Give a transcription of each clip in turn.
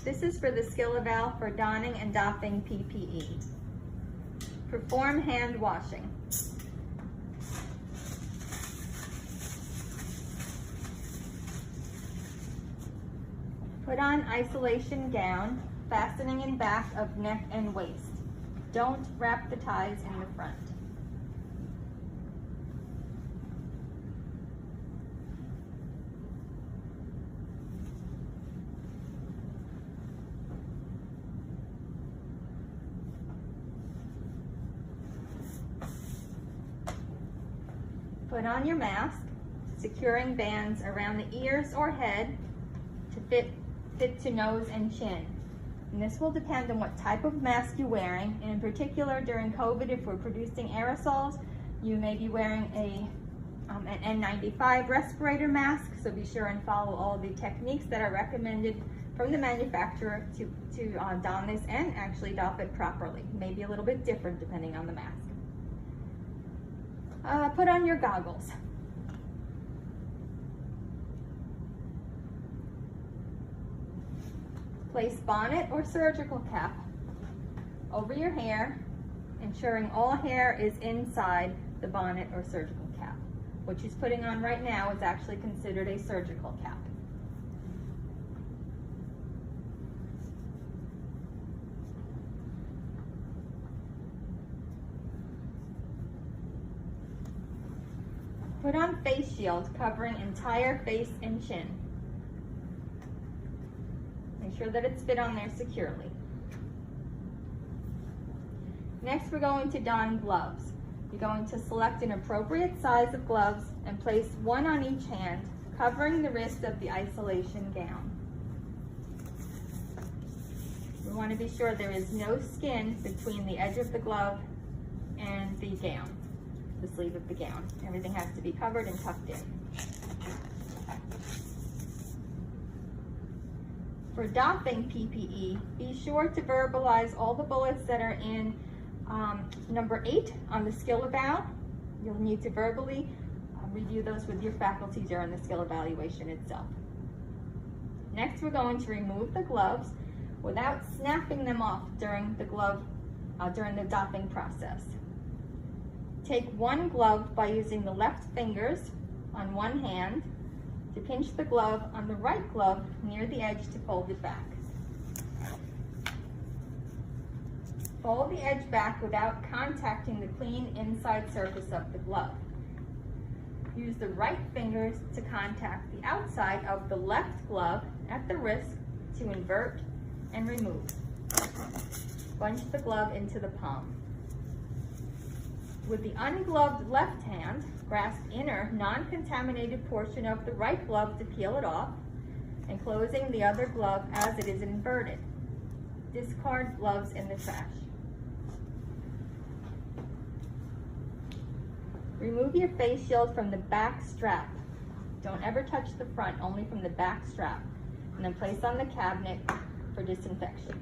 This is for the skill eval for donning and doffing PPE. Perform hand washing. Put on isolation gown, fastening in back of neck and waist. Don't wrap the ties in the front. Put on your mask, securing bands around the ears or head to fit to nose and chin. And this will depend on what type of mask you're wearing. And in particular, during COVID, if we're producing aerosols, you may be wearing an N95 respirator mask. So be sure and follow all the techniques that are recommended from the manufacturer to don this and actually doff it properly. Maybe a little bit different depending on the mask. Put on your goggles. Place bonnet or surgical cap over your hair, ensuring all hair is inside the bonnet or surgical cap. What she's putting on right now is actually considered a surgical cap. Put on face shield covering entire face and chin. Make sure that it's fit on there securely. Next, we're going to don gloves. You're going to select an appropriate size of gloves and place one on each hand, covering the wrist of the isolation gown. We want to be sure there is no skin between the edge of the glove and the gown, the sleeve of the gown. Everything has to be covered and tucked in. For doffing PPE, be sure to verbalize all the bullets that are in number 8 on the skill eval. You'll need to verbally review those with your faculty during the skill evaluation itself. Next, we're going to remove the gloves without snapping them off during the doffing process. Take one glove by using the left fingers on one hand to pinch the glove on the right glove near the edge to fold it back. Fold the edge back without contacting the clean inside surface of the glove. Use the right fingers to contact the outside of the left glove at the wrist to invert and remove. Bunch the glove into the palm. With the ungloved left hand, grasp inner, non-contaminated portion of the right glove to peel it off, and closing the other glove as it is inverted. Discard gloves in the trash. Remove your face shield from the back strap. Don't ever touch the front, only from the back strap, and then place on the cabinet for disinfection.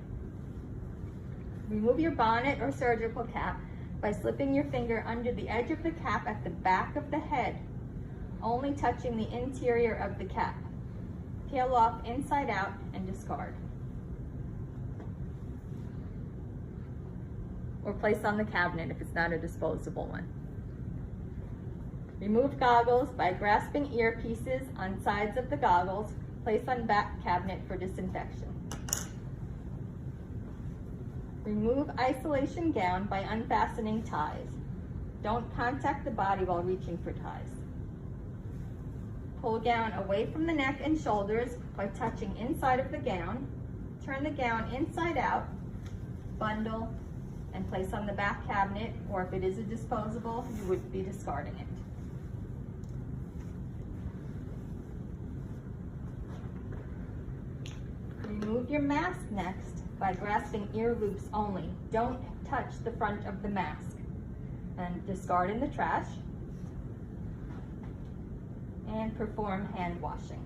Remove your bonnet or surgical cap by slipping your finger under the edge of the cap at the back of the head, only touching the interior of the cap. Peel off inside out and discard. Or place on the cabinet if it's not a disposable one. Remove goggles by grasping earpieces on sides of the goggles. Place on back cabinet for disinfection. Remove isolation gown by unfastening ties. Don't contact the body while reaching for ties. Pull gown away from the neck and shoulders by touching inside of the gown. Turn the gown inside out, bundle, and place on the back cabinet, or if it is a disposable, you would be discarding it. Remove your mask next by grasping ear loops only. Don't touch the front of the mask. And discard in the trash. And perform hand washing.